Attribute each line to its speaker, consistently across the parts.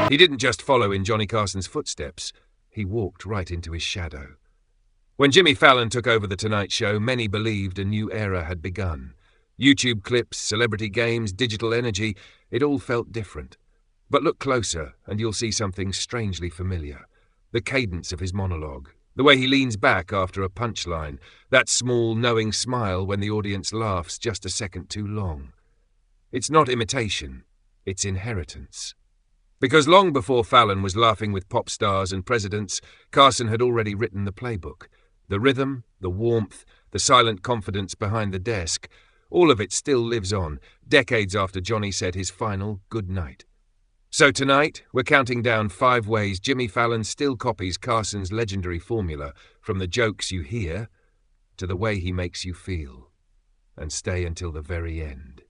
Speaker 1: He didn't just follow in Johnny Carson's footsteps, he walked right into his shadow. When Jimmy Fallon took over The Tonight Show, many believed a new era had begun. YouTube clips, celebrity games, digital energy, it all felt different. But look closer, and you'll see something strangely familiar. The cadence of his monologue, the way he leans back after a punchline, that small, knowing smile when the audience laughs just a second too long. It's not imitation, it's inheritance. Because long before Fallon was laughing with pop stars and presidents, Carson had already written the playbook. The rhythm, the warmth, the silent confidence behind the desk, all of it still lives on, decades after Johnny said his final good night. So tonight, we're counting down 5 ways Jimmy Fallon still copies Carson's legendary formula, from the jokes you hear to the way he makes you feel. And stay until the very end.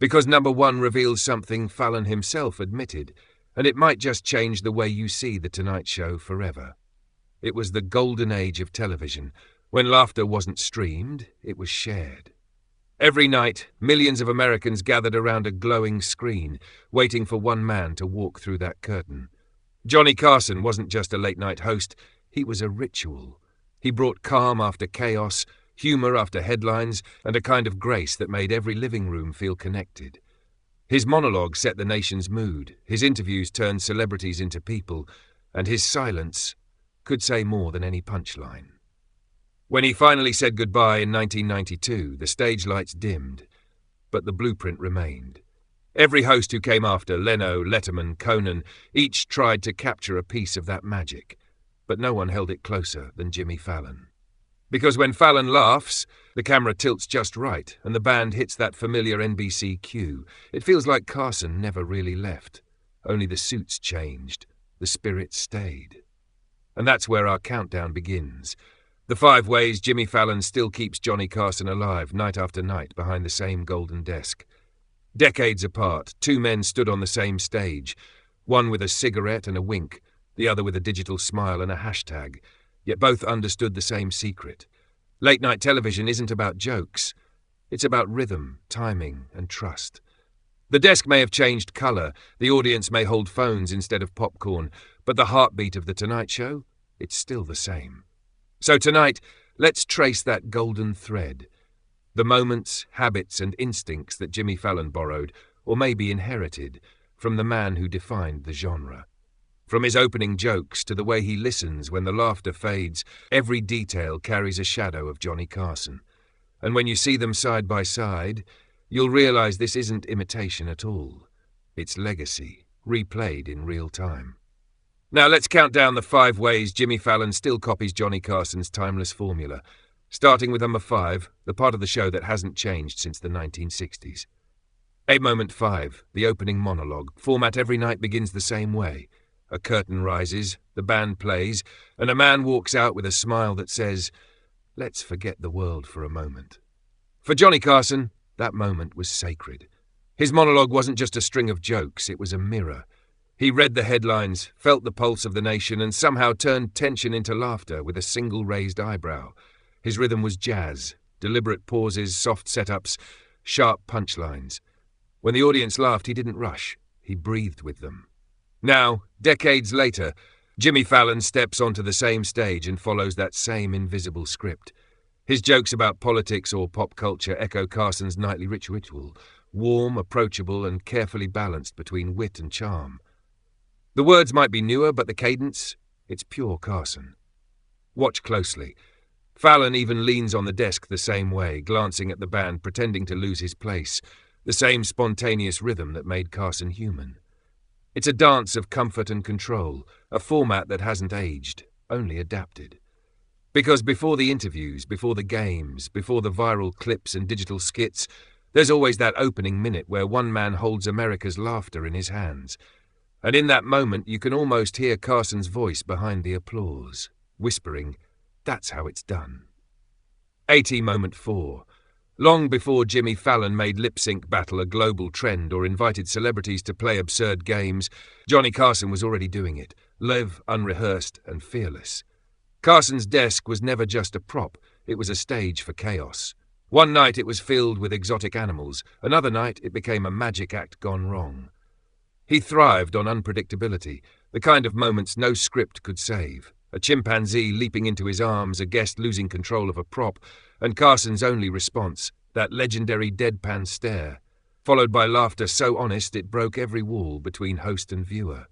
Speaker 1: Because number 1 reveals something Fallon himself admitted, and it might just change the way you see The Tonight Show forever. It was the golden age of television, when laughter wasn't streamed, it was shared. Every night, millions of Americans gathered around a glowing screen, waiting for one man to walk through that curtain. Johnny Carson wasn't just a late-night host, he was a ritual. He brought calm after chaos, humor after headlines, and a kind of grace that made every living room feel connected. His monologue set the nation's mood, his interviews turned celebrities into people, and his silence could say more than any punchline. When he finally said goodbye in 1992, the stage lights dimmed, but the blueprint remained. Every host who came after, Leno, Letterman, Conan, each tried to capture a piece of that magic, but no one held it closer than Jimmy Fallon. Because when Fallon laughs, the camera tilts just right, and the band hits that familiar NBC cue. It feels like Carson never really left. Only the suits changed, the spirit stayed. And that's where our countdown begins. The 5 ways Jimmy Fallon still keeps Johnny Carson alive night after night behind the same golden desk. Decades apart, 2 men stood on the same stage, one with a cigarette and a wink, the other with a digital smile and a hashtag, yet both understood the same secret. Late-night television isn't about jokes. It's about rhythm, timing, and trust. The desk may have changed colour, the audience may hold phones instead of popcorn, but the heartbeat of The Tonight Show, it's still the same. So tonight, let's trace that golden thread. The moments, habits, and instincts that Jimmy Fallon borrowed, or maybe inherited, from the man who defined the genre. From his opening jokes to the way he listens when the laughter fades, every detail carries a shadow of Johnny Carson. And when you see them side by side, you'll realize this isn't imitation at all. It's legacy, replayed in real time. Now let's count down the 5 ways Jimmy Fallon still copies Johnny Carson's timeless formula, starting with number 5, the part of the show that hasn't changed since the 1960s. 8-moment 5, the opening monologue. Format every night begins the same way. A curtain rises, the band plays, and a man walks out with a smile that says, "Let's forget the world for a moment." For Johnny Carson, that moment was sacred. His monologue wasn't just a string of jokes, it was a mirror. He read the headlines, felt the pulse of the nation, and somehow turned tension into laughter with a single raised eyebrow. His rhythm was jazz, deliberate pauses, soft setups, sharp punchlines. When the audience laughed, he didn't rush. He breathed with them. Now, decades later, Jimmy Fallon steps onto the same stage and follows that same invisible script. His jokes about politics or pop culture echo Carson's nightly ritual, warm, approachable, and carefully balanced between wit and charm. The words might be newer, but the cadence, it's pure Carson. Watch closely. Fallon even leans on the desk the same way, glancing at the band, pretending to lose his place, the same spontaneous rhythm that made Carson human. It's a dance of comfort and control, a format that hasn't aged, only adapted. Because before the interviews, before the games, before the viral clips and digital skits, there's always that opening minute where one man holds America's laughter in his hands. And in that moment, you can almost hear Carson's voice behind the applause, whispering, "That's how it's done." 80-moment 4. Long before Jimmy Fallon made lip-sync battle a global trend or invited celebrities to play absurd games, Johnny Carson was already doing it, live, unrehearsed, and fearless. Carson's desk was never just a prop, it was a stage for chaos. One night it was filled with exotic animals, another night it became a magic act gone wrong. He thrived on unpredictability, the kind of moments no script could save. A chimpanzee leaping into his arms, a guest losing control of a prop, and Carson's only response, that legendary deadpan stare, followed by laughter so honest it broke every wall between host and viewer.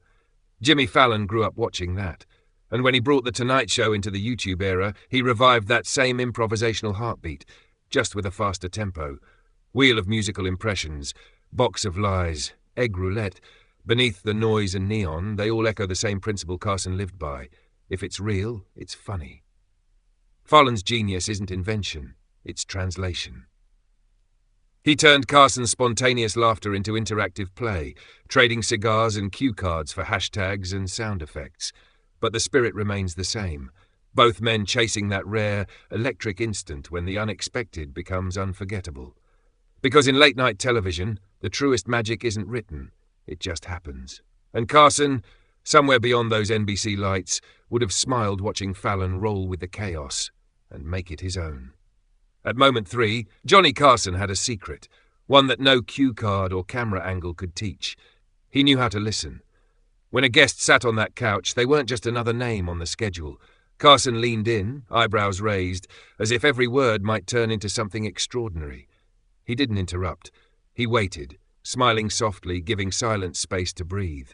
Speaker 1: Jimmy Fallon grew up watching that, and when he brought The Tonight Show into the YouTube era, he revived that same improvisational heartbeat, just with a faster tempo. Wheel of musical impressions, box of lies, egg roulette. Beneath the noise and neon, they all echo the same principle Carson lived by. If it's real, it's funny. Fallon's genius isn't invention, it's translation. He turned Carson's spontaneous laughter into interactive play, trading cigars and cue cards for hashtags and sound effects. But the spirit remains the same, both men chasing that rare, electric instant when the unexpected becomes unforgettable. Because in late-night television, the truest magic isn't written, it just happens. And Carson, somewhere beyond those NBC lights, would have smiled watching Fallon roll with the chaos and make it his own. At moment 3, Johnny Carson had a secret, one that no cue card or camera angle could teach. He knew how to listen. When a guest sat on that couch, they weren't just another name on the schedule. Carson leaned in, eyebrows raised, as if every word might turn into something extraordinary. He didn't interrupt. He waited, smiling softly, giving silence space to breathe.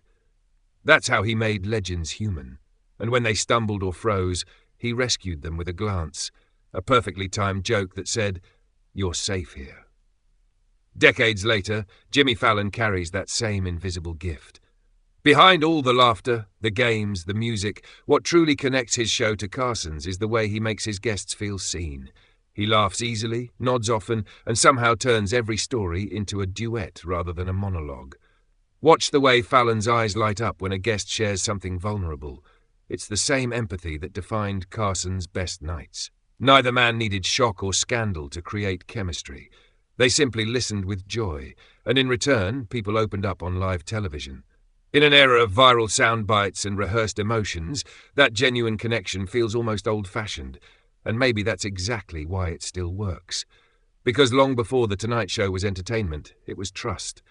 Speaker 1: That's how he made legends human. And when they stumbled or froze, he rescued them with a glance, a perfectly timed joke that said, "You're safe here." Decades later, Jimmy Fallon carries that same invisible gift. Behind all the laughter, the games, the music, what truly connects his show to Carson's is the way he makes his guests feel seen. He laughs easily, nods often, and somehow turns every story into a duet rather than a monologue. Watch the way Fallon's eyes light up when a guest shares something vulnerable. It's the same empathy that defined Carson's best nights. Neither man needed shock or scandal to create chemistry. They simply listened with joy, and in return, people opened up on live television. In an era of viral sound bites and rehearsed emotions, that genuine connection feels almost old-fashioned, and maybe that's exactly why it still works. Because long before The Tonight Show was entertainment, it was trust.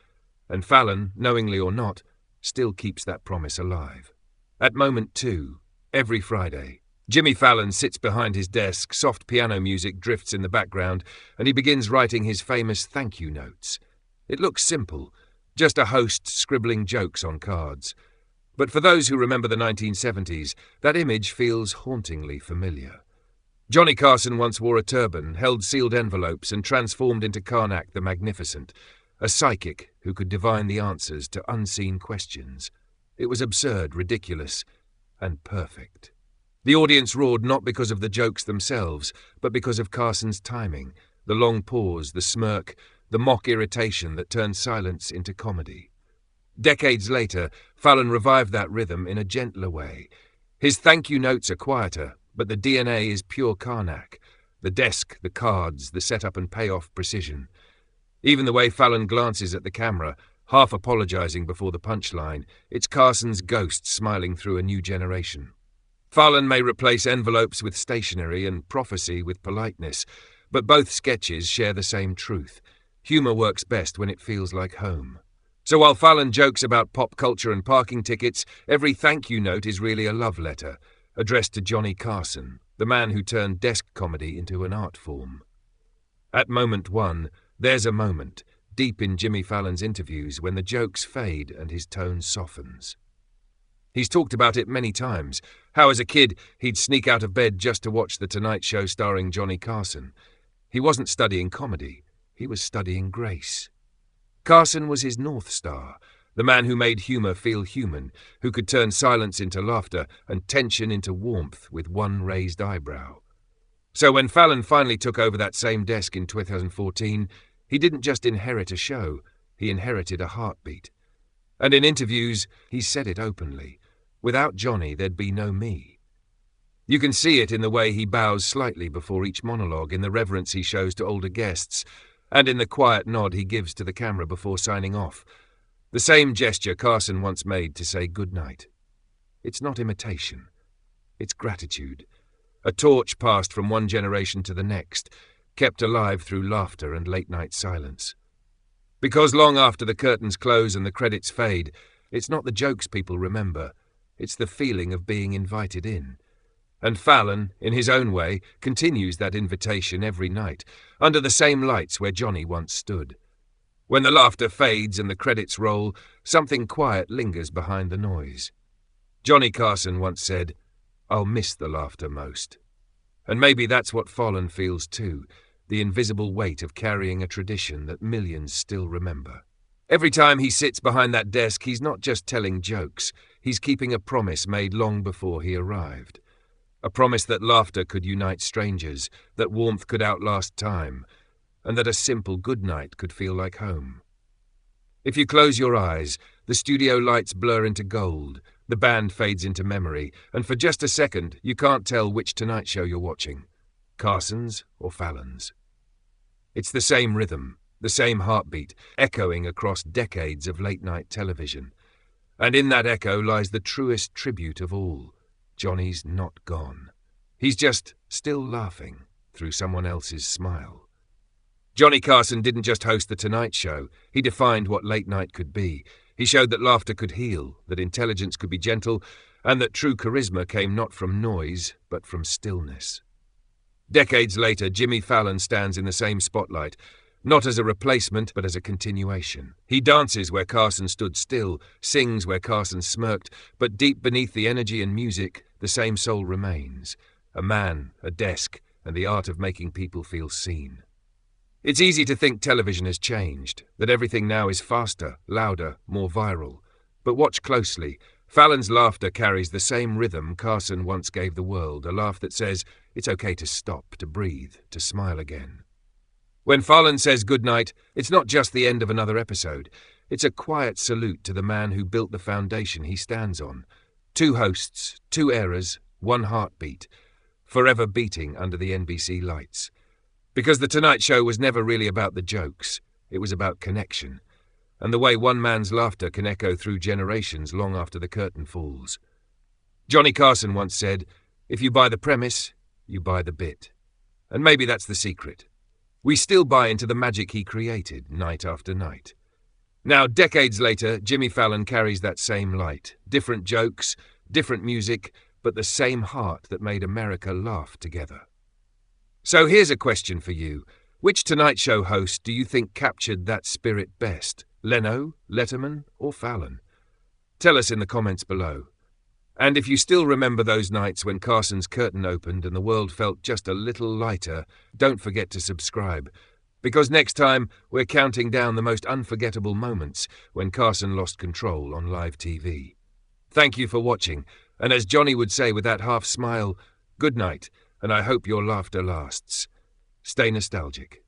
Speaker 1: And Fallon, knowingly or not, still keeps that promise alive. At moment 2, every Friday, Jimmy Fallon sits behind his desk, soft piano music drifts in the background, and he begins writing his famous thank you notes. It looks simple, just a host scribbling jokes on cards. But for those who remember the 1970s, that image feels hauntingly familiar. Johnny Carson once wore a turban, held sealed envelopes, and transformed into Karnak the Magnificent, a psychic who could divine the answers to unseen questions. It was absurd, ridiculous, and perfect. The audience roared not because of the jokes themselves, but because of Carson's timing, the long pause, the smirk, the mock irritation that turned silence into comedy. Decades later, Fallon revived that rhythm in a gentler way. His thank you notes are quieter, but the DNA is pure Karnak. The desk, the cards, the setup and payoff precision. Even the way Fallon glances at the camera, half apologizing before the punchline, it's Carson's ghost smiling through a new generation. Fallon may replace envelopes with stationery and prophecy with politeness, but both sketches share the same truth. Humor works best when it feels like home. So while Fallon jokes about pop culture and parking tickets, every thank you note is really a love letter, addressed to Johnny Carson, the man who turned desk comedy into an art form. At moment 1, there's a moment, deep in Jimmy Fallon's interviews, when the jokes fade and his tone softens. He's talked about it many times, how as a kid he'd sneak out of bed just to watch The Tonight Show starring Johnny Carson. He wasn't studying comedy, he was studying grace. Carson was his North Star, the man who made humor feel human, who could turn silence into laughter and tension into warmth with one raised eyebrow. So when Fallon finally took over that same desk in 2014, he didn't just inherit a show, he inherited a heartbeat. And in interviews, he said it openly. Without Johnny, there'd be no me. You can see it in the way he bows slightly before each monologue, in the reverence he shows to older guests, and in the quiet nod he gives to the camera before signing off. The same gesture Carson once made to say goodnight. It's not imitation. It's gratitude. A torch passed from one generation to the next, kept alive through laughter and late-night silence. Because long after the curtains close and the credits fade, It's not the jokes people remember, it's the feeling of being invited in. And Fallon, in his own way, continues that invitation every night, under the same lights where Johnny once stood. When the laughter fades and the credits roll, something quiet lingers behind the noise. Johnny Carson once said, "I'll miss the laughter most." And maybe that's what Fallon feels too, the invisible weight of carrying a tradition that millions still remember. Every time he sits behind that desk, he's not just telling jokes, he's keeping a promise made long before he arrived. A promise that laughter could unite strangers, that warmth could outlast time, and that a simple good night could feel like home. If you close your eyes, the studio lights blur into gold, the band fades into memory, and for just a second you can't tell which Tonight Show you're watching, Carson's or Fallon's. It's the same rhythm, the same heartbeat, echoing across decades of late-night television. And in that echo lies the truest tribute of all. Johnny's not gone. He's just still laughing through someone else's smile. Johnny Carson didn't just host The Tonight Show. He defined what late night could be. He showed that laughter could heal, that intelligence could be gentle, and that true charisma came not from noise, but from stillness. Decades later, Jimmy Fallon stands in the same spotlight, not as a replacement, but as a continuation. He dances where Carson stood still, sings where Carson smirked, but deep beneath the energy and music, the same soul remains. A man, a desk, and the art of making people feel seen. It's easy to think television has changed, that everything now is faster, louder, more viral. But watch closely. Fallon's laughter carries the same rhythm Carson once gave the world, a laugh that says, it's okay to stop, to breathe, to smile again. When Fallon says goodnight, it's not just the end of another episode. It's a quiet salute to the man who built the foundation he stands on. 2 hosts, 2 eras, 1 heartbeat, forever beating under the NBC lights. Because The Tonight Show was never really about the jokes. It was about connection, and the way one man's laughter can echo through generations long after the curtain falls. Johnny Carson once said, if you buy the premise, you buy the bit. And maybe that's the secret. We still buy into the magic he created, night after night. Now, decades later, Jimmy Fallon carries that same light. Different jokes, different music, but the same heart that made America laugh together. So here's a question for you. Which Tonight Show host do you think captured that spirit best? Leno, Letterman, or Fallon? Tell us in the comments below. And if you still remember those nights when Carson's curtain opened and the world felt just a little lighter, don't forget to subscribe. Because next time, we're counting down the most unforgettable moments when Carson lost control on live TV. Thank you for watching, and as Johnny would say with that half smile, good night, and I hope your laughter lasts. Stay nostalgic.